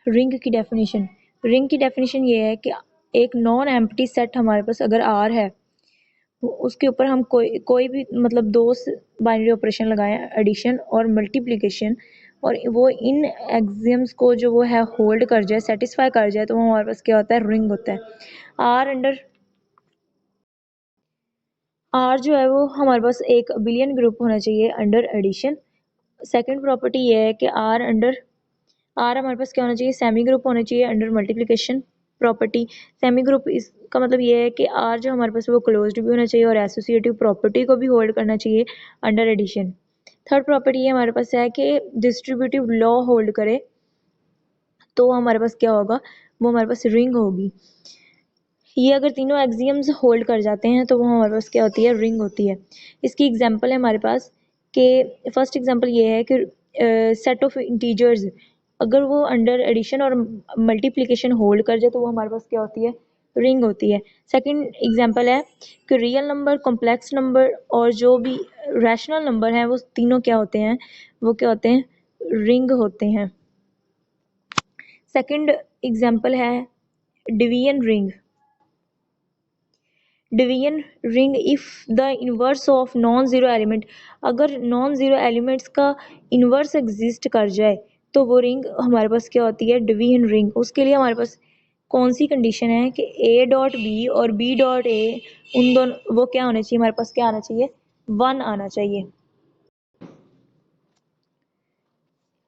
Ring की definition ये है कि एक नॉन एम्प्टी सेट हमारे पास अगर आर है, उसके ऊपर हम कोई भी मतलब दो बाइनरी ऑपरेशन लगाएं, एडिशन और मल्टीप्लिकेशन, और वो इन एक्सियम्स को जो वो है होल्ड कर जाए, सेटिस्फाई कर जाए, तो वो हमारे पास क्या होता है, रिंग होता है। आर जो है वो हमारे पास एक अबिलियन ग्रुप होना चाहिए अंडर एडिशन। सेकंड प्रॉपर्टी ये है कि आर हमारे पास क्या होना चाहिए, सेमी ग्रुप होना चाहिए under multiplication property. Semi group इसका मतलब ये है कि आर जो हमारे पास वो क्लोज्ड भी होना चाहिए और एसोसिएटिव प्रॉपर्टी को भी होल्ड करना चाहिए अंडर एडिशन। थर्ड प्रॉपर्टी ये हमारे पास है कि डिस्ट्रीब्यूटिव लॉ होल्ड करे, तो हमारे पास क्या होगा, वो हमारे पास रिंग होगी। ये अगर तीनों एक्सियम्स होल्ड कर जाते हैं तो वो हमारे पास क्या होती है, रिंग होती है। इसकी एग्जांपल है हमारे पास कि फर्स्ट एग्जांपल ये है कि सेट ऑफ इंटीजर्स अगर वो अंडर एडिशन और मल्टीप्लिकेशन होल्ड कर जाए तो वो हमारे पास क्या होती है, रिंग होती है। सेकंड एग्जांपल है कि रियल नंबर, कॉम्प्लेक्स नंबर और जो भी रैशनल नंबर है वो तीनों क्या होते हैं, वो क्या होते हैं, रिंग होते हैं। सेकंड एग्जांपल है division ring. Division ring if the inverse of non zero element, अगर नॉन जीरो एलिमेंट्स का इनवर्स एग्जिस्ट कर जाए तो वो रिंग हमारे पास क्या होती है, डिवीजन रिंग। उसके लिए हमारे पास कौन सी कंडीशन है कि ए डॉट बी और बी डॉट ए, उन दोनों वो क्या होने चाहिए, हमारे पास क्या आना चाहिए, 1 आना चाहिए।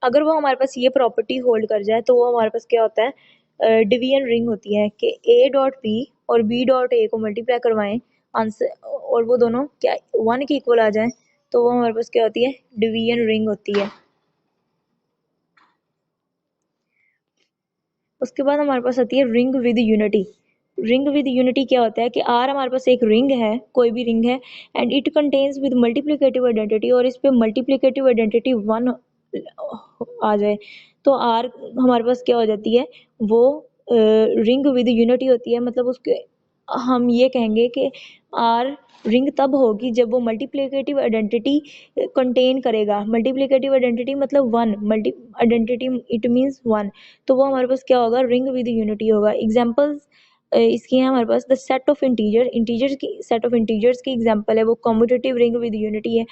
अगर वो हमारे पास ये प्रॉपर्टी होल्ड कर जाए तो वो हमारे पास क्या होता है, डिवीजन रिंग होती है कि ए डॉट बी और बी डॉट ए को मल्टीप्लाई करवाएं आंसर और वो दोनों क्या 1 के इक्वल आ जाए, तो वो हमारे पास क्या होती है, डिवीजन रिंग होती है। उसके बाद हमारे पास आती है ring with unity. Ring with unity क्या होता है कि आर हमारे पास एक रिंग है, कोई भी रिंग है, and it contains with multiplicative identity, और इस पे मल्टीप्लिकेटिव आइडेंटिटी 1 आ जाए तो आर हमारे पास क्या हो जाती है, वो रिंग विद यूनिटी होती है। मतलब उसके हम ये कहेंगे कि आर रिंग तब होगी जब वो मल्टीप्लिकेटिव आइडेंटिटी कंटेन करेगा। मल्टीप्लिकेटिव आइडेंटिटी मतलब 1, मल्टी आइडेंटिटी इट मींस 1, तो वो हमारे पास क्या होगा, रिंग विद यूनिटी होगा। एग्जांपल्स इसकी है हमारे पास द सेट ऑफ इंटीजर्स की, सेट ऑफ इंटीजर्स की एग्जांपल है वो कम्यूटेटिव रिंग विद यूनिटी है।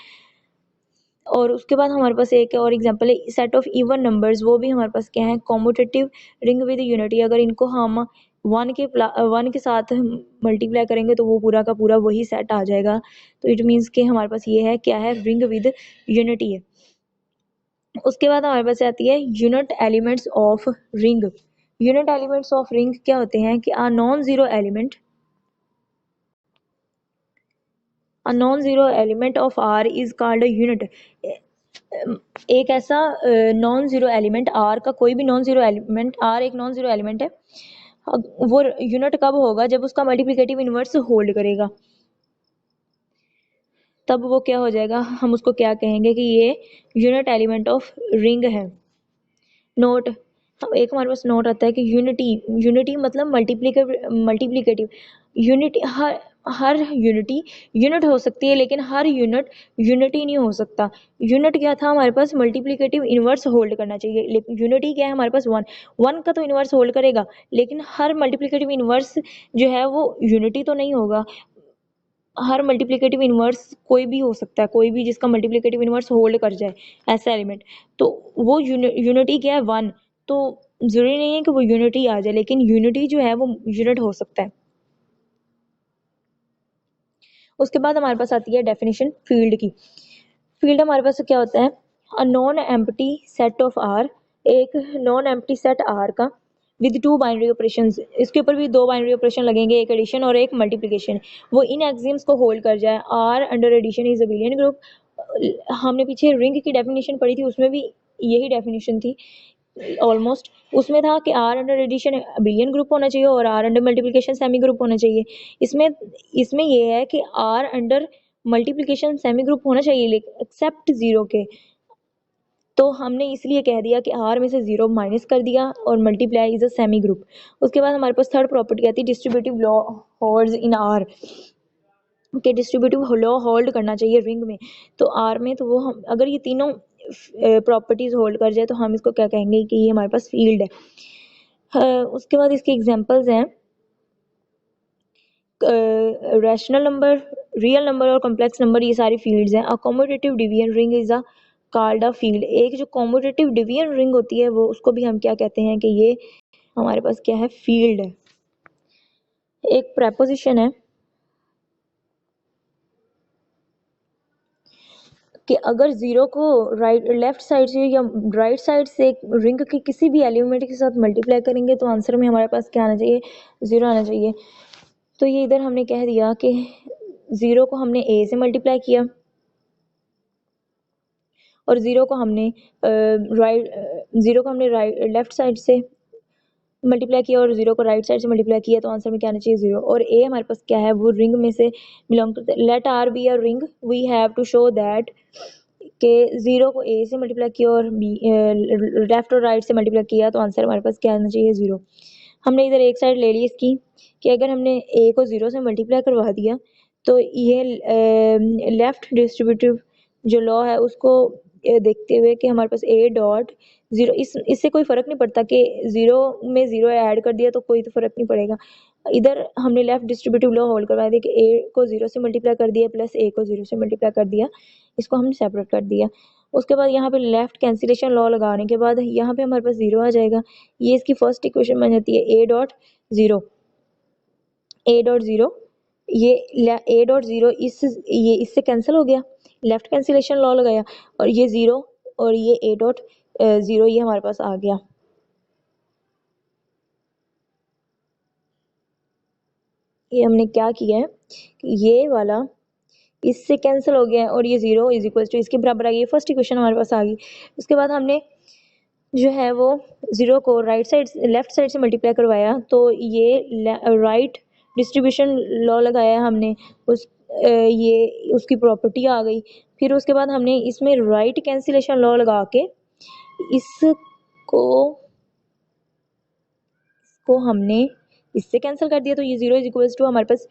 और उसके बाद हमारे पास एक और एग्जांपल है सेट ऑफ इवन नंबर्स, वो भी हमारे पास क्या है, कम्यूटेटिव रिंग विद यूनिटी। अगर इनको हम 1 के साथ मल्टीप्लाई करेंगे तो वो पूरा का पूरा वही सेट आ जाएगा। तो इट मीन्स कि हमारे पास ये है क्या है, रिंग विद यूनिटी है। उसके बाद हमारे पास आती है unit elements of ring. Unit elements of ring क्या होते हैं कि a non zero element of R is called a unit. एक ऐसा नॉन जीरो एलिमेंट आर का, कोई भी नॉन जीरो एलिमेंट, आर एक नॉन जीरो एलिमेंट है, वो यूनिट कब होगा, जब उसका मल्टीप्लिकेटिव इनवर्स होल्ड करेगा, तब वो क्या हो जाएगा, हम उसको क्या कहेंगे कि ये यूनिट एलिमेंट ऑफ रिंग है। नोट, एक हमारे पास नोट आता है कि यूनिटी मतलब मल्टीप्लिकेटिव यूनिट। हर यूनिटी यूनिट हो सकती है लेकिन हर यूनिट यूनिटी नहीं हो सकता। यूनिट क्या था, हमारे पास मल्टीप्लिकेटिव इनवर्स होल्ड करना चाहिए, लेकिन यूनिटी क्या है, हमारे पास 1 का तो इनवर्स होल्ड करेगा, लेकिन हर मल्टीप्लिकेटिव इनवर्स जो है वो यूनिटी तो नहीं होगा। हर मल्टीप्लिकेटिव इनवर्स कोई भी हो सकता है, कोई भी जिसका मल्टीप्लिकेटिव इनवर्स होल्ड कर जाए ऐसा एलिमेंट, तो वो यूनिटी क्या है, 1। तो जरूरी नहीं है कि वो यूनिटी आ जाए, लेकिन यूनिटी जो है वो यूनिट हो सकता है। उसके बाद हमारे पास आती है डेफिनेशन फील्ड की। फील्ड हमारे पास क्या होता है, a non empty set of R, एक नॉन एम्प्टी सेट आर का विद 2 बाइनरी ऑपरेशन, इसके ऊपर भी 2 बाइनरी ऑपरेशन लगेंगे, एक एडिशन और एक मल्टीप्लिकेशन, वो इन एक्सियम्स को होल्ड कर जाए। R under addition is abelian group. हमने पीछे रिंग की डेफिनेशन पढ़ी थी, उसमें भी यही डेफिनेशन थी ऑलमोस्ट। उसमें था कि R under addition abelian group होना चाहिए और R under multiplication semigroup होना चाहिए। इसमें इसमें ये है कि R under multiplication semigroup होना चाहिए एक्सेप्ट 0 के, तो हमने इसलिए कह दिया कि आर में से 0 माइनस कर दिया और multiply is a semi group. उसके बाद हमारे पास थर्ड प्रॉपर्टी आती है distributive law holds in are, के डिस्ट्रीब्यूटिव लॉ होल्ड करना चाहिए रिंग में, तो आर में तो वो हम अगर ये तीनों प्रॉपर्टीज होल्ड कर जाए तो हम इसको क्या कहेंगे कि ये हमारे पास फील्ड है। उसके बाद इसके एग्जांपल्स हैं रैशनल नंबर, रियल नंबर और कॉम्प्लेक्स नंबर, ये सारी फील्ड्स हैं। A commutative division ring is a called a field. एक जो कॉम्यूटेटिव डिवीजन रिंग होती है वो उसको भी हम क्या कहते हैं कि ये हमारे पास क्या है, फील्ड है। एक प्रेपोजिशन है कि अगर जीरो को राइट लेफ्ट साइड से या राइट साइड से रिंग के किसी भी एलिमेंट के साथ मल्टीप्लाई करेंगे तो आंसर में हमारे पास क्या आना चाहिए, जीरो आना चाहिए। तो ये इधर हमने कह दिया कि जीरो को हमने ए से मल्टीप्लाई किया और जीरो को हमने राइट लेफ्ट साइड से मल्टीप्लाई किया और जीरो को राइट साइड से मल्टीप्लाई किया तो आंसर में क्या आना चाहिए, जीरो। और ए हमारे पास क्या है, वो रिंग में से बिलोंग करता है। Let R be a ring, we have to show that के जीरो को ए से मल्टीप्लाई किया और बी लेफ्ट और राइट से मल्टीप्लाई किया तो आंसर हमारे पास क्या आना चाहिए, जीरो। हमने इधर एक साइड ले ली इसकी कि अगर हमने ए को जीरो से मल्टीप्लाई करवा दिया तो ये लेफ्ट डिस्ट्रीब्यूटिव जो लॉ है उसको देखते हुए कि हमारे पास ए डॉट जीरो, इससे कोई फर्क नहीं पड़ता कि जीरो में जीरो ऐड कर दिया तो कोई तो फर्क नहीं पड़ेगा। इधर हमने लेफ्ट डिस्ट्रीब्यूटिव लॉ होल्ड करवा दिया कि ए को जीरो से मल्टीप्लाई कर दिया प्लस ए को जीरो से मल्टीप्लाई कर दिया, इसको हमने सेपरेट कर दिया। उसके बाद यहाँ पे लेफ्ट कैंसिलेशन लॉ लगाने के बाद यहाँ पे हमारे पास जीरो आ जाएगा। ये इसकी फर्स्ट इक्वेशन बन जाती है ए डॉट जीरो, ए डॉट जीरो, ये ए डॉट जीरो ये इससे कैंसिल हो गया, लेफ्ट कैंसिलेशन लॉ लगाया और ये जीरो और ये ए डॉट जीरो ये हमारे पास आ गया। ये हमने क्या किया है कि ये वाला इससे कैंसिल हो गया है और ये जीरो इज इक्वल टू इसके बराबर आ गई, फर्स्ट इक्वेशन हमारे पास आ गई। उसके बाद हमने जो है वो जीरो को राइट साइड लेफ्ट साइड से मल्टीप्लाई करवाया तो ये राइट डिस्ट्रीब्यूशन लॉ लगाया हमने, ये उसकी प्रॉपर्टी आ गई। फिर उसके बाद हमने इसमें राइट कैंसिलेशन लॉ लगा के इसको हमने इससे कैंसिल कर दिया तो ये जीरो इज इक्वल टू हमारे पास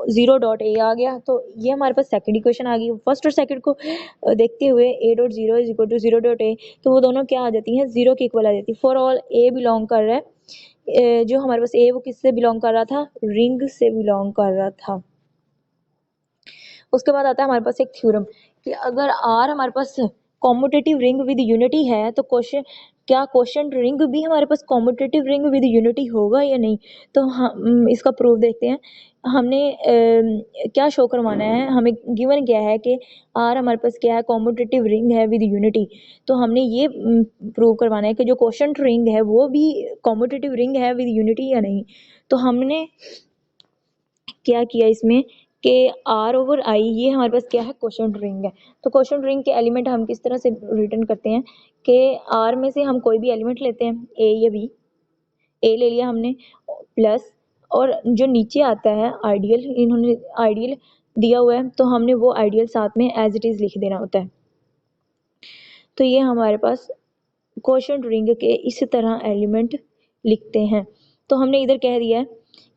जीरो डॉट ए आ गया। तो ये हमारे पास सेकंड इक्वेशन आ गई। फर्स्ट और सेकंड को देखते हुए A dot zero is equal to zero dot A, तो वो दोनों क्या आ जाती हैं, जीरो के इक्वल आ जाती है। फॉर ऑल ए बिलोंग कर रहा है, जो हमारे पास ए वो किससे बिलोंग कर रहा था, रिंग से बिलोंग कर रहा था। उसके बाद आता है हमारे पास एक थ्योरम कि अगर आर हमारे पास कॉम्यूटेटिव रिंग विद यूनिटी है तो क्या क्वेश्चन रिंग भी हमारे पास कॉम्यूटेटिव रिंग विद यूनिटी होगा या नहीं। तो हम इसका प्रूफ देखते हैं। हमने क्या शो करवाना है, हमें गिवन क्या है कि आर हमारे पास क्या है, कॉम्यूटेटिव रिंग है विद यूनिटी। तो हमने ये प्रूव करवाना है कि जो क्वेश्चन रिंग है वो भी कॉम्यूटेटिव रिंग है विद यूनिटी या नहीं। तो हमने क्या किया इसमें कि आर ओवर आई ये हमारे पास क्या है, क्वोशंट रिंग है। तो क्वोशंट रिंग के एलिमेंट हम किस तरह से रिटर्न करते हैं कि आर में से हम कोई भी एलिमेंट लेते हैं, ए या बी, ए ले लिया हमने प्लस और जो नीचे आता है आइडियल, इन्होंने आइडियल दिया हुआ है तो हमने वो आइडियल साथ में एज इट इज लिख देना होता है। तो ये हमारे पास क्वोशंट रिंग के इस तरह एलिमेंट लिखते हैं। तो हमने इधर कह दिया है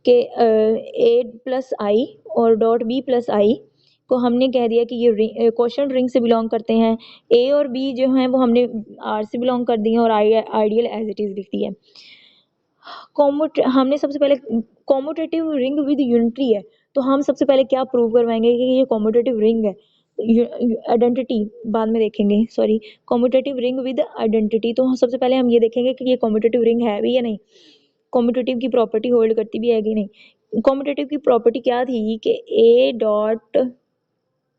कि ए प्लस आई और डॉट बी प्लस आई को हमने कह दिया कि ये क्वोशंट रिंग से बिलोंग करते हैं। ए और बी जो हैं वो हमने आर से बिलोंग कर दिए और आइडियल एज इट इज लिख दिया। हमने सबसे पहले कॉम्यूटेटिव रिंग विद यूनिटी है तो हम सबसे पहले क्या प्रूव करवाएंगे कि ये कॉम्यूटेटिव रिंग है। आइडेंटिटी बाद में देखेंगे, sorry, commutative ring with identity. तो सबसे पहले हम ये देखेंगे कि ये कॉम्यूटेटिव रिंग है भी या नहीं, कॉम्यूटेटिव की प्रॉपर्टी होल्ड करती भी है कि नहीं। कॉम्यूटेटिव की प्रॉपर्टी क्या थी कि A dot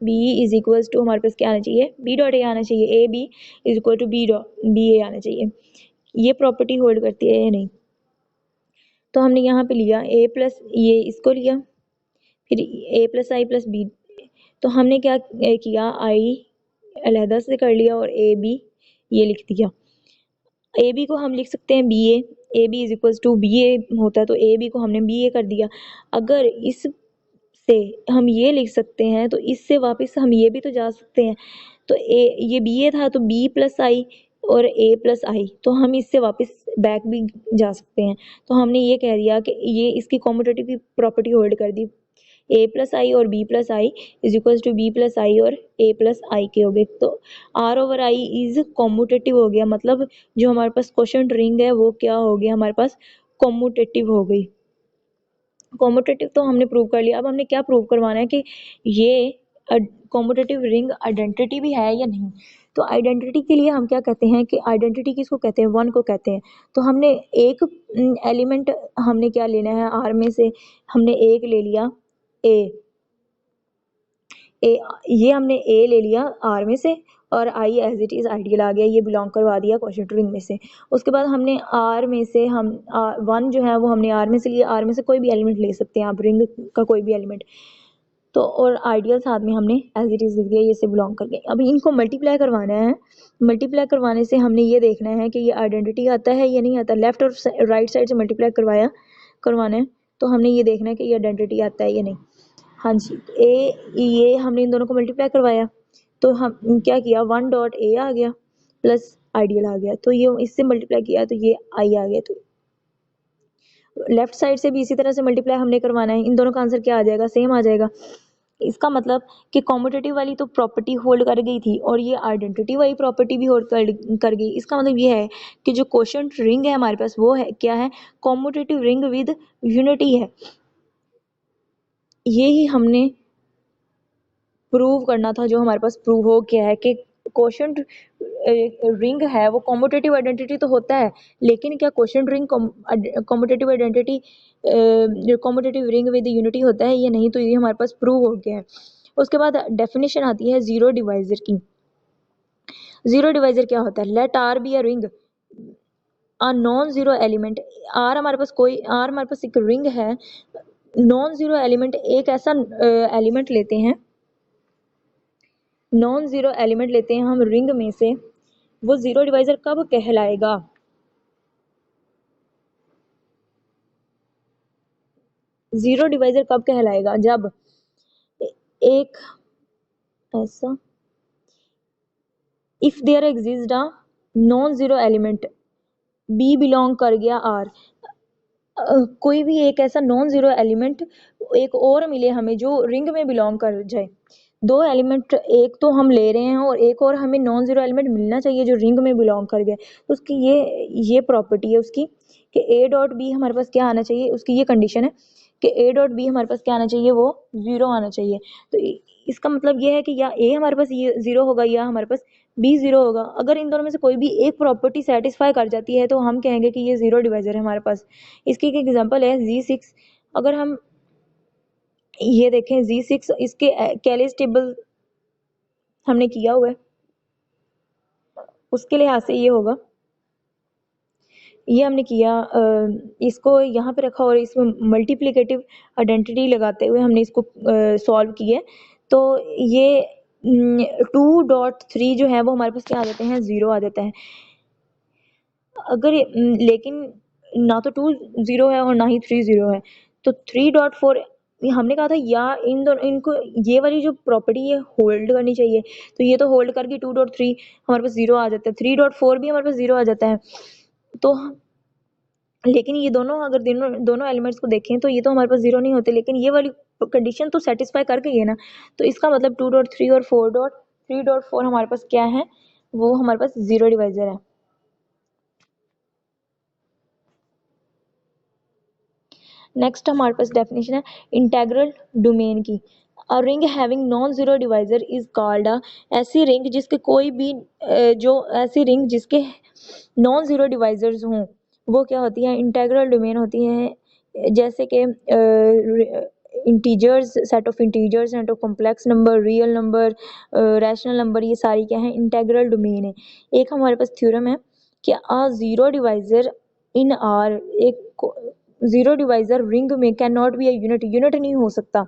B is equal to हमारे पास क्या आना चाहिए, बी डॉट ए आना चाहिए, A B is equal to B dot B A आना चाहिए। ये प्रॉपर्टी होल्ड करती है या नहीं। तो हमने यहाँ पे लिया ए प्लस, ये इसको लिया, फिर ए प्लस आई प्लस बी। तो हमने क्या किया, आई अलहदा से कर लिया और ए बी ये लिख दिया। ए बी को हम लिख सकते हैं B A B is equal to B A होता है तो ए बी को हमने बी ए कर दिया। अगर इस से हम ये लिख सकते हैं तो इससे वापस हम ये भी तो जा सकते हैं। तो ये बी ए था तो बी प्लस आई और ए प्लस आई, तो हम इससे वापस बैक भी जा सकते हैं। तो हमने ये कह दिया कि ये इसकी कॉम्यूटेटिव की प्रॉपर्टी होल्ड कर दी। ए प्लस आई और B plus I is equal to B plus I और ए प्लस आई क्यूब। तो R over I is commutative हो गया, मतलब जो हमारे पास क्वोशंट रिंग है वो क्या हो गया, हमारे पास कॉम्यूटेटिव हो गई। कॉम्यूटेटिव तो हमने प्रूव कर लिया। अब हमने क्या प्रूव करवाना है कि ये कॉम्यूटेटिव रिंग आइडेंटिटी भी है या नहीं। तो आइडेंटिटी के लिए हम क्या कहते हैं कि आइडेंटिटी किसको कहते हैं, वन को कहते हैं। तो हमने एक एलिमेंट हमने क्या लेना है आर में से, हमने एक ले लिया ए, ये हमने ए ले लिया आर में से और I as it is ideal आ गया, ये बिलोंग करवा दिया क्वोशंट रिंग में से। उसके बाद हमने आर में से हम वन जो है वो हमने आर में से लिया, आर में से कोई भी एलिमेंट ले सकते हैं आप, रिंग का कोई भी एलिमेंट। तो और आइडियल साथ में हमने एज इट इज लिख दिया, ये से बिलोंग कर गए। अभी इनको मल्टीप्लाई करवाना है। मल्टीप्लाई करवाने से हमने ये देखना है कि ये आइडेंटिटी आता है या नहीं आता। लेफ्ट और राइट साइड से मल्टीप्लाई करवाना है, तो हमने ये देखना है कि ये आइडेंटिटी आता है या नहीं। हाँ जी, ये हमने इन दोनों को मल्टीप्लाई करवाया, तो हम क्या किया, वन डॉट ए आ गया प्लस आइडियल आ गया, तो ये इससे मल्टीप्लाई किया तो ये आई आ गया। तो लेफ्ट साइड से भी इसी तरह से मल्टीप्लाई हमने करवाना है, इन दोनों का आंसर क्या आ जाएगा, सेम आ जाएगा। इसका मतलब कि कॉम्यूटेटिव वाली तो प्रॉपर्टी होल्ड कर गई थी और ये आइडेंटिटी वाली प्रॉपर्टी भी होल्ड कर गई। इसका मतलब ये है कि जो क्वोशंट रिंग है हमारे पास वो है क्या है, कॉम्यूटेटिव रिंग विद यूनिटी है। ये ही हमने प्रूव करना था, जो हमारे पास प्रूव हो गया है कि क्वोशंट रिंग है वो कॉम्यूटेटिव आइडेंटिटी तो होता है, लेकिन क्या quotient ring commutative identity commutative ring with unity होता है या नहीं, तो ये हमारे पास प्रूव हो गया है। उसके बाद डेफिनेशन आती है जीरो डिवाइजर की। जीरो डिवाइजर क्या होता है, let R be a ring a non zero element. R हमारे पास एक रिंग है, नॉन जीरो एलिमेंट एक ऐसा एलिमेंट लेते हैं, नॉन जीरो एलिमेंट लेते हैं हम रिंग में से, वो जीरो डिवाइजर कब कहलाएगा, जीरो डिवाइजर कब कहलाएगा, जब एक ऐसा if there exist a non zero element B belong कर गया आर, कोई भी एक ऐसा नॉन जीरो एलिमेंट एक और मिले हमें जो रिंग में बिलोंग कर जाए। दो एलिमेंट एक तो हम ले रहे हैं और एक और हमें नॉन जीरो एलिमेंट मिलना चाहिए जो रिंग में बिलोंग कर गया, तो उसकी ये प्रॉपर्टी है उसकी कि ए डॉट बी हमारे पास क्या आना चाहिए, उसकी ये कंडीशन है कि ए डॉट बी हमारे पास क्या आना चाहिए, वो जीरो आना चाहिए। तो इसका मतलब ये है कि या ए हमारे पास ये जीरो होगा या हमारे पास बी जीरो होगा। अगर इन दोनों में से कोई भी एक प्रॉपर्टी सेटिस्फाई कर जाती है तो हम कहेंगे कि ये जीरो डिवाइजर है हमारे पास। इसकी एक एग्जांपल है Z6। अगर हम ये देखें Z6, इसके कैलेज टेबल हमने किया हुआ है, उसके लिहाज से ये होगा, ये हमने किया, इसको यहाँ पे रखा और इसमें मल्टीप्लिकेटिव आइडेंटिटी लगाते हुए हमने इसको सॉल्व किया। तो ये 2.3 जो है वो हमारे पास क्या आ जाते हैं, जीरो आ जाता है। अगर लेकिन ना तो 2 जीरो है और ना ही 3 जीरो है, तो 3.4 हमने कहा था या इन दोनों इनको ये वाली जो प्रॉपर्टी है होल्ड करनी चाहिए, तो ये तो होल्ड करके 2.3 हमारे पास जीरो आ जाता है, 3.4 भी हमारे पास जीरो आ जाता है। तो लेकिन ये दोनों अगर दोनों एलिमेंट्स को देखें तो ये तो हमारे पास जीरो नहीं होते, लेकिन ये वाली कंडीशन तो सेटिस्फाई कर गई है ना। तो इसका मतलब 2.3 और 3.4 हमारे पास क्या है, वो हमारे पास जीरो डिवाइजर है। नेक्स्ट हमारे पास डेफिनेशन है इंटेग्रल डोमेन की। A ring having non zero divisor is called अ, ऐसी रिंग जिसके कोई भी जो ऐसी रिंग जिसके नॉन जीरो डिवाइजर्स हों वो क्या होती है, इंटेग्रल डोमेन होती है। जैसे कि integers, set of integers, set of complex number, real number, rational number, ये सारी क्या है, इंटेग्रल डोमेन है। एक हमारे पास थ्योरम है कि a zero divisor in R, एक जीरो डिवाइजर रिंग में can not be unit, unit नहीं हो सकता।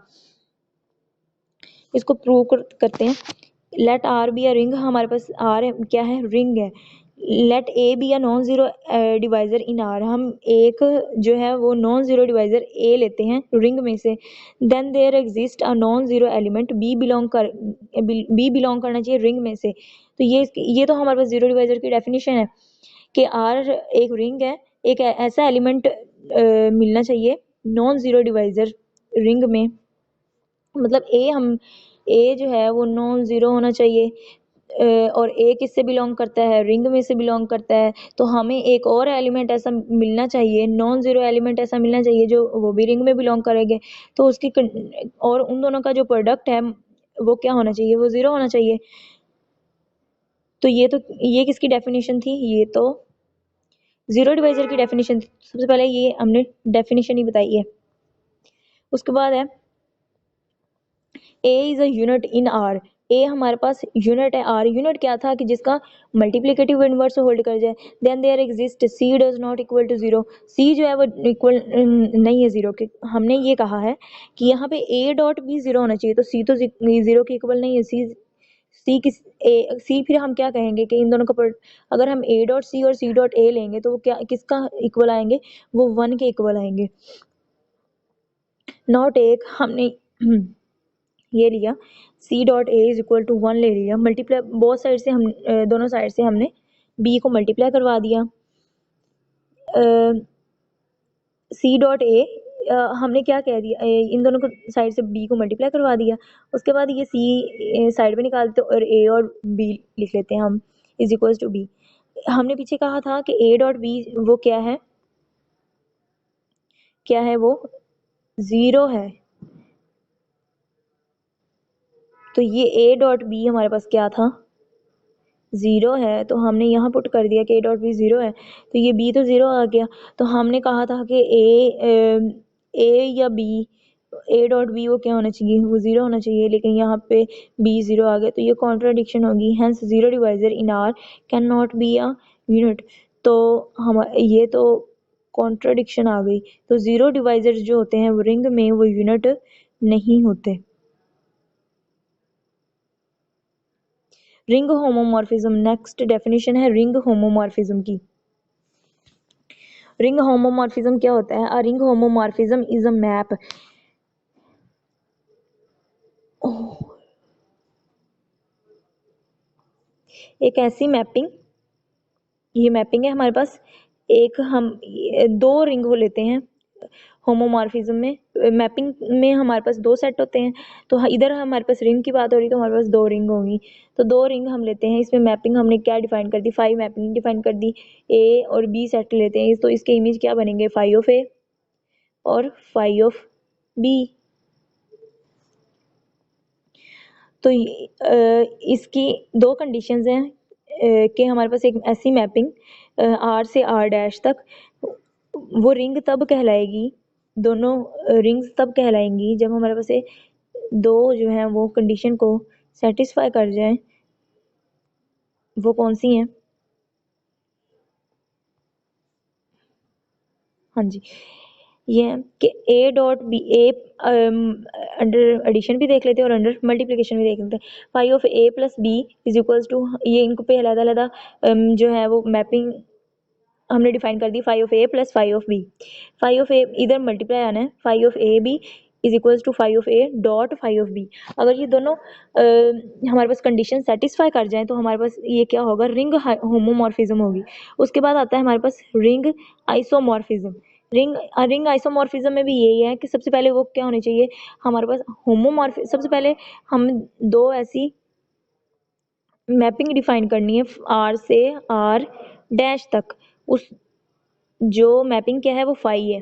इसको प्रूव करते हैं। Let R be a ring, हमारे पास आर क्या है, रिंग है। Let A be a non zero divisor in R, हम एक जो है वो नॉन जीरो डिवाइजर ए लेते हैं रिंग में से। Then there exist a non zero element B belong करना चाहिए रिंग में से। तो ये तो हमारे पास जीरो डिवाइजर की डेफिनेशन है कि आर एक रिंग है, एक ऐसा एलिमेंट मिलना चाहिए नॉन जीरो डिवाइजर रिंग में मतलब ए जो है वो नॉन जीरो होना चाहिए, और ए किससे बिलोंग करता है, रिंग में से बिलोंग करता है। तो हमें एक और एलिमेंट ऐसा मिलना चाहिए, नॉन जीरो एलिमेंट ऐसा मिलना चाहिए जो वो भी रिंग में बिलोंग करेंगे। तो उसकी और उन दोनों का जो प्रोडक्ट है वो क्या होना चाहिए, वो जीरो होना चाहिए। तो ये किसकी डेफिनेशन थी, ये तो जीरो डिवाइजर की डेफिनेशन थी। सबसे पहले ये हमने डेफिनेशन ही बताई है। उसके बाद है A is a unit in R. A हमारे पास यूनिट है, आर यूनिट क्या था कि जिसका मल्टीप्लिकेटिव इनवर्स होल्ड कर जाए। Then there exist C does not equal to zero. C जो है वो इक्वल नहीं है जीरो के। हमने ये कहा है कि यहाँ पे ए डॉट भी जीरो होना चाहिए, तो सी तो जीरो के इक्वल नहीं है। सी फिर हम क्या कहेंगे कि इन दोनों का अगर हम ए डॉट सी और सी डॉट ए लेंगे तो वो क्या किसका इक्वल आएंगे, वो वन के इक्वल आएंगे। नॉट एक हमने ये लिया C dot A is equal to one ले लिया, मल्टीप्लाई बोथ साइड से हम दोनों साइड से हमने बी को मल्टीप्लाई करवा दिया। सी डॉट ए हमने क्या कह दिया, इन दोनों को साइड से बी को मल्टीप्लाई करवा दिया। उसके बाद ये सी साइड में निकालते और ए और बी लिख लेते हैं हम इज इक्वल टू बी। हमने पीछे कहा था कि ए डॉट बी वो क्या है वो जीरो है। तो ये ए डॉट बी हमारे पास क्या था, जीरो है। तो हमने यहाँ पुट कर दिया कि ए डॉट बी जीरो है, तो ये बी तो जीरो आ गया। तो हमने कहा था कि ए या बी, ए डॉट बी वो क्या होना चाहिए, वो जीरो होना चाहिए, लेकिन यहाँ पे बी जीरो आ गया। तो ये कॉन्ट्राडिक्शन होगी, hence zero divisor in are can not be a unit. तो हम ये तो कॉन्ट्राडिक्शन आ गई। तो जीरो डिवाइजर जो होते हैं वो रिंग में वो यूनिट नहीं होते। रिंग होमोमॉर्फिज्म, नेक्स्ट डेफिनेशन है रिंग होमोमॉर्फिज्म की। रिंग होमोमॉर्फिज्म क्या होता है, a ring homomorphism is a map. एक ऐसी मैपिंग, ये मैपिंग है हमारे पास। एक हम दो रिंग को लेते हैं होमोमॉर्फिज्म में, मैपिंग में हमारे पास दो सेट होते हैं। तो इधर हमारे पास रिंग की बात हो रही है तो हमारे पास दो रिंग होंगी। तो दो रिंग हम लेते हैं, इसमें मैपिंग हमने क्या डिफाइन कर दी, फाइव मैपिंग डिफाइन कर दी। ए और बी सेट लेते हैं, तो इसके इमेज क्या बनेंगे, फाइव ऑफ ए और फाइव ऑफ बी। तो इसकी दो कंडीशंस हैं कि हमारे पास एक ऐसी मैपिंग आर से आर डैश तक, वो रिंग तब कहलाएगी, दोनों रिंग्स तब कहलाएंगी जब हमारे पास ये दो जो हैं वो कंडीशन को सेटिस्फाई कर जाएं। वो कौन सी हैं, हाँ जी, ये है कि A dot B, A under addition भी देख लेते हैं और अंडर मल्टीप्लिकेशन भी देख लेते हैं। Five of A plus B is equals to, ये इनको पे अलग अलग जो है वो मैपिंग हमने डिफाइन कर दी, five of A plus five of B. Five of A इधर मल्टीप्लाई आना है, five of A B is equals to five of A dot five of B. अगर ये दोनों हमारे पास कंडीशन सेटिस्फाई कर जाएं तो हमारे पास ये क्या होगा, रिंग होमोमॉर्फिज्म होगी। उसके बाद आता है हमारे पास रिंग आइसोमॉर्फिज्म। रिंग आइसोमॉर्फिज्म में भी यही है कि सबसे पहले वो क्या होनी चाहिए हमारे पास होमोमॉर्फि, सबसे पहले हम दो ऐसी मैपिंग डिफाइन करनी है आर से आर डैश तक। उस जो मैपिंग क्या है वो फाई है।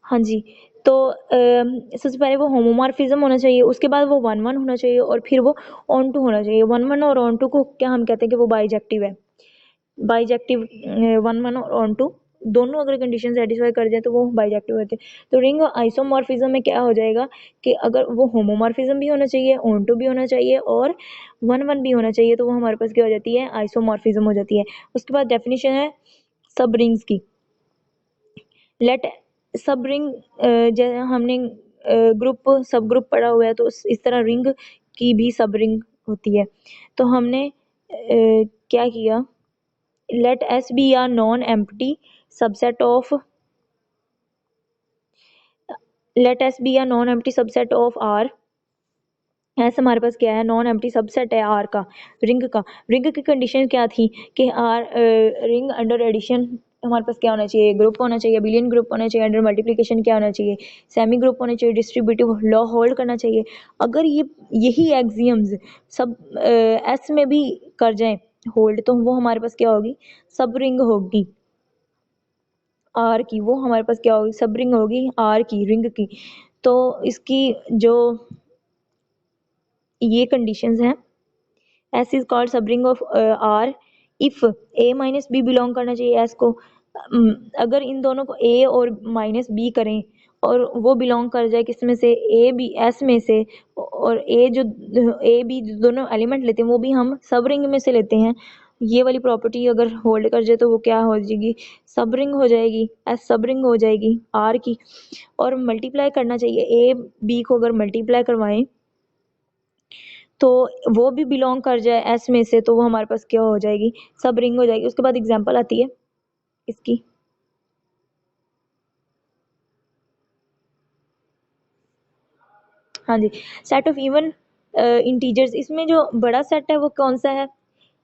हाँ जी, तो सबसे पहले वो होमोमॉर्फिज्म होना चाहिए, उसके बाद वो वन वन होना चाहिए और फिर वो ऑन टू होना चाहिए। वन वन और ऑन टू को क्या हम कहते हैं कि वो बाइजेक्टिव है। बाइजेक्टिव वन वन और ऑन टू दोनों अगर कंडीशन सेटिस्फाई कर जाए तो वो बाइजेक्टिव होते हैं। तो रिंग आइसोमॉर्फिज्म में क्या हो जाएगा कि अगर वो होमोमॉर्फिज्म भी होना चाहिए, ऑन टू भी होना चाहिए और वन वन भी होना चाहिए, तो वो हमारे पास क्या हो जाती है, आइसोमॉर्फिज्म हो जाती है। उसके बाद डेफिनेशन है सब रिंग्स की। लेट सब रिंग, जैसे हमने ग्रुप सब ग्रुप पढ़ा हुआ है, तो इस तरह रिंग की भी सब रिंग होती है। तो हमने क्या किया, let S be R non empty subset of, let S be R non empty subset of R. S हमारे पास क्या है, नॉन एम्प्टी सबसेट है आर का, रिंग का। रिंग की कंडीशन क्या थी कि आर रिंग अंडर एडिशन हमारे पास क्या होना चाहिए, ग्रुप होना चाहिए, बिलियन ग्रुप होना चाहिए, अंडर मल्टीप्लिकेशन क्या होना चाहिए, सेमी ग्रुप होना चाहिए, डिस्ट्रीब्यूटिव लॉ होल्ड करना चाहिए। अगर यही एक्सियम्स सब एस में भी कर जाएं होल्ड, तो वो हमारे पास क्या होगी, सब रिंग होगी आर की। वो हमारे पास क्या होगी, सब रिंग होगी आर की, रिंग की। तो इसकी जो ये कंडीशंस हैं, S is called subring of R if A minus B belong करना चाहिए एस को। अगर इन दोनों को ए और माइनस बी करें और वो बिलोंग कर जाए किस में से, ए बी एस में से, और ए बी दोनों एलिमेंट लेते हैं वो भी हम सब रिंग में से लेते हैं, ये वाली प्रॉपर्टी अगर होल्ड कर जाए तो वो क्या हो जाएगी, सब रिंग हो जाएगी, एस सब रिंग हो जाएगी आर की। और मल्टीप्लाई करना चाहिए, ए बी को अगर मल्टीप्लाई करवाएं तो वो भी बिलोंग कर जाए एस में से, तो वो हमारे पास क्या हो जाएगी, सब रिंग हो जाएगी। उसके बाद एग्जांपल आती है इसकी, हाँ जी, सेट ऑफ इवन इंटीजर्स। इसमें जो बड़ा सेट है वो कौन सा है,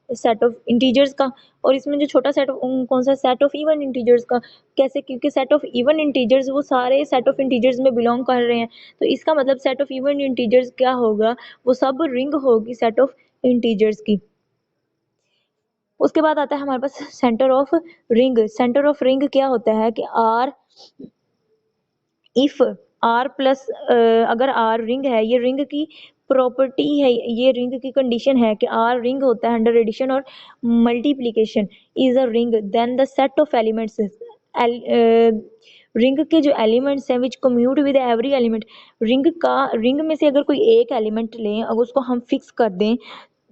सेट ऑफ इंटीजर्स का। और इसमें जो छोटा सेट कौन सा, सेट ऑफ इवन इंटीजर्स का। कैसे, क्योंकि सेट ऑफ इवन इंटीजर्स वो सारे सेट ऑफ इंटीजर्स में बिलोंग कर रहे हैं, तो इसका मतलब सेट ऑफ इवन इंटीजर्स क्या होगा, वो सब रिंग होगी सेट ऑफ इंटीजर्स की। उसके बाद आता है हमारे पास centre of ring. Centre of ring क्या होता है कि आर इफ आर प्लस, अगर आर रिंग है, ये रिंग की प्रॉपर्टी है, ये रिंग की कंडीशन है कि आर रिंग होता है अंडर एडिशन और multiplication is a ring, then the set of elements, ring के जो एलिमेंट्स हैं which commute with every element, ring में से अगर कोई एक एलिमेंट लें, अगर उसको हम फिक्स कर दें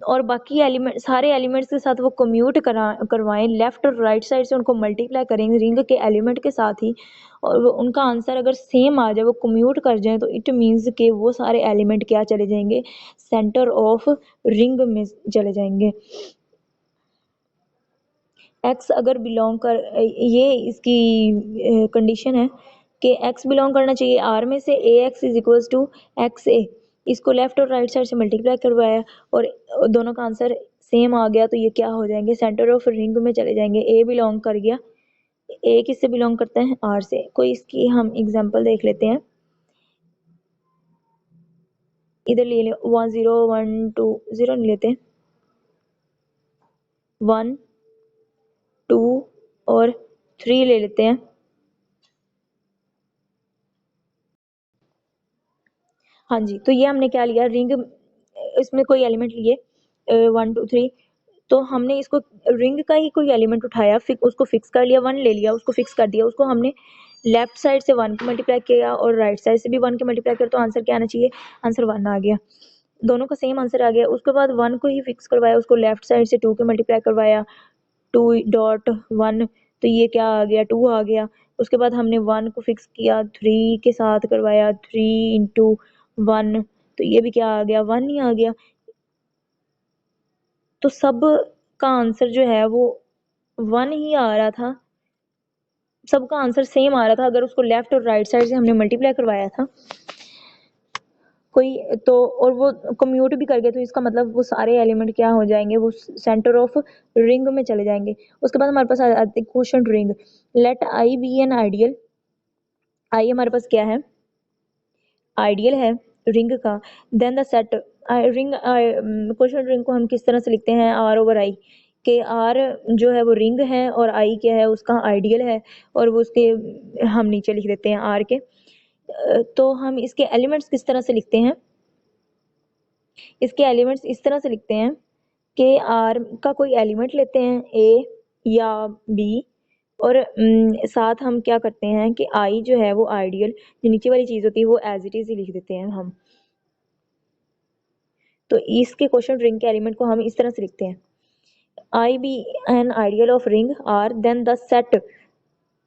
और बाकी एलिमेंट सारे एलिमेंट्स के साथ वो कम्यूट करवाएं, लेफ्ट और राइट साइड से उनको मल्टीप्लाई करेंगे रिंग के एलिमेंट के साथ ही, और उनका आंसर अगर सेम आ जाए, वो कम्यूट कर जाए, तो इट मीन्स के वो सारे एलिमेंट क्या चले जाएंगे, सेंटर ऑफ रिंग में चले जाएंगे। एक्स अगर बिलोंग कर, ये इसकी कंडीशन है कि एक्स बिलोंग करना चाहिए आर में से, A X is equals to X A. इसको लेफ्ट और राइट साइड से मल्टीप्लाई करवाया और दोनों का आंसर सेम आ गया, तो ये क्या हो जाएंगे, सेंटर ऑफ रिंग में चले जाएंगे। ए बिलोंग कर गया, ए किससे बिलोंग करता है, आर से। कोई इसकी हम एग्जांपल देख लेते हैं, इधर ले ले 1 0 1 2 0 नहीं लेते, 1 2 और 3 ले लेते हैं। हाँ जी, तो ये हमने क्या लिया, रिंग, इसमें कोई एलिमेंट लिए 1 2 3, तो हमने इसको रिंग का ही कोई एलिमेंट उठाया, उसको फिक्स कर लिया, 1 ले लिया, उसको फिक्स कर दिया, उसको हमने लेफ्ट साइड से 1 के मल्टीप्लाई किया और राइट साइड से भी 1 के मल्टीप्लाई किया, तो आंसर क्या आना चाहिए, आंसर 1 आ गया, दोनों का सेम आंसर आ गया। उसके बाद 1 को ही फिक्स करवाया, उसको लेफ्ट साइड से 2 के मल्टीप्लाई करवाया, 2.1, तो ये क्या आ गया, 2 आ गया। उसके बाद हमने 1 को फिक्स किया, 3 के साथ करवाया, 3 इंटू 1, तो ये भी क्या आ गया, 1 ही आ गया। तो सब का आंसर जो है वो 1 ही आ रहा था, सबका आंसर सेम आ रहा था अगर उसको लेफ्ट और राइट साइड से हमने मल्टीप्लाई करवाया था कोई तो, और वो कम्यूट भी कर गए, तो इसका मतलब वो सारे एलिमेंट क्या हो जाएंगे, वो सेंटर ऑफ रिंग में चले जाएंगे। उसके बाद हमारे पास आते हैं question ring. Let I be an ideal, I हमारे पास क्या है, आइडियल है रिंग का, then the set ring, question ring को हम किस तरह से लिखते हैं, आर ओवर आई, के आर जो है वो रिंग है और आई क्या है, उसका आइडियल है, और वो उसके हम नीचे लिख देते हैं आर के। तो हम इसके एलिमेंट्स किस तरह से लिखते हैं, इसके एलिमेंट्स इस तरह से लिखते हैं कि आर का कोई एलिमेंट लेते हैं, ए या बी, और साथ हम क्या करते हैं कि आई जो है वो आइडियल, जो नीचे वाली चीज होती है वो एज इट इज ही लिख देते हैं हम। तो इसके क्वेश्चन रिंग के एलिमेंट को हम इस तरह से लिखते हैं, I be an ideal of ring R, then the set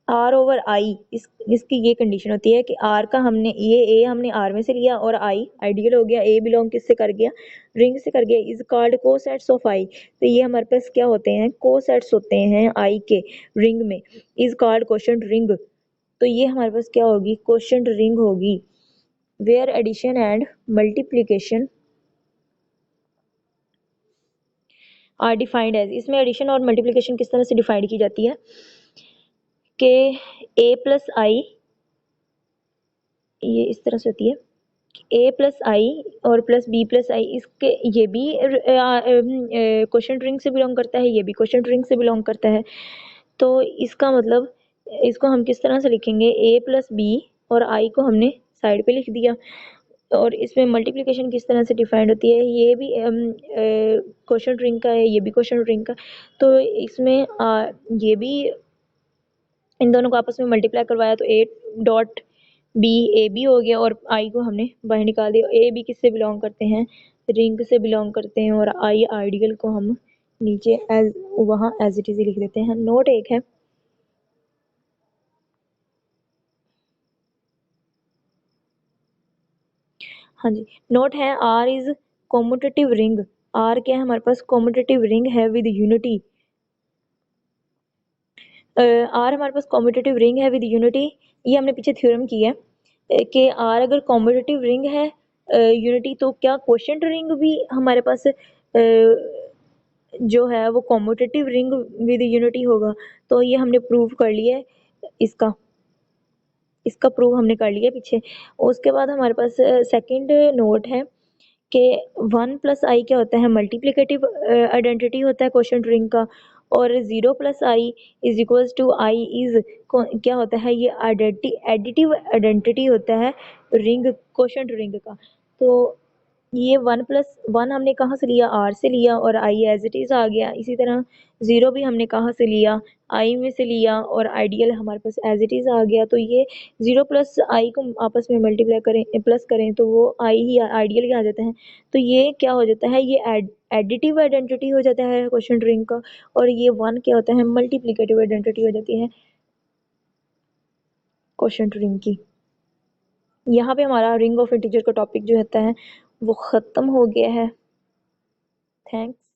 R over I. इसकी ये कंडीशन होती है कि आर का हमने ये ए हमने आर में से लिया और आई आइडियल हो गया, ए बिलोंग किससे कर गया, रिंग से कर गया, इज कॉल्ड को सेट्स ऑफ आई। तो ये हमारे पास क्या होते हैं, को सेट्स होते हैं आई के रिंग में, इज कॉल्ड क्वेश्चन रिंग। तो ये हमारे पास क्या होगी, क्वेश्चन रिंग होगी, where addition and multiplication are defined as. इसमें एडिशन और मल्टीप्लीकेशन किस तरह से डिफाइंड की जाती है, कि a प्लस आई, ये इस तरह से होती है, a प्लस आई और प्लस b प्लस आई, इसके ये भी क्वेश्चन रिंग से बिलोंग करता है, ये भी क्वेश्चन रिंग से बिलोंग करता है। तो इसका मतलब इसको हम किस तरह से लिखेंगे, a प्लस बी और i को हमने साइड पे लिख दिया। और इसमें मल्टीप्लिकेशन किस तरह से डिफाइंड होती है, ये भी क्वेश्चन रिंग का है, ये भी क्वेश्चन रिंग का। तो इसमें ये भी इन दोनों को आपस में मल्टीप्लाई करवाया तो A dot B A B हो गया, और आई को हमने बाहर निकाल दिया। ए बी किससे बिलोंग करते हैं, रिंग से बिलोंग करते हैं, और आई आइडियल को हम नीचे एज वहाँ एज इट इज लिख देते हैं। नोट एक है, हाँ जी, नोट है R is commutative ring. R क्या है हमारे पास, कॉम्यूटेटिव रिंग है विद यूनिटी। आर हमारे पास कॉम्यूटेटिव रिंग है विद यूनिटी, ये हमने पीछे थ्योरम किया है कि आर अगर कॉम्यूटेटिव रिंग है यूनिटी, तो क्या क्वोशंट रिंग भी हमारे पास जो है वो कॉम्यूटेटिव रिंग विद यूनिटी होगा। तो ये हमने प्रूव कर लिया है, इसका इसका प्रूव हमने कर लिया पीछे। उसके बाद हमारे पास सेकंड नोट है कि 1 प्लस आई क्या होता है, मल्टीप्लिकेटिव आइडेंटिटी होता है क्वोशंट रिंग का, और 0 plus I is equals to I is क्या होता है, ये एडिटिव आइडेंटिटी होता है रिंग, क्वोशंट रिंग का। तो ये 1+1 हमने कहाँ से लिया, आर से लिया, और आई एज इट इज आ गया। इसी तरह 0 भी हमने कहाँ से लिया, आई में से लिया, और आइडियल हमारे पास एज इट इज आ गया। तो ये 0 प्लस आई को आपस में मल्टीप्लाई करें, प्लस करें, तो वो आई ही आइडियल ही आ जाते हैं। तो ये क्या हो जाता है, ये एडिटिव आइडेंटिटी हो जाता है क्वोशंट रिंग का, और ये 1 क्या होता है, मल्टीप्लिकेटिव आइडेंटिटी हो जाती है क्वोशंट रिंग की। यहाँ पे हमारा रिंग ऑफ इंटीजर का टॉपिक जो होता है वो ख़त्म हो गया है। थैंक्स।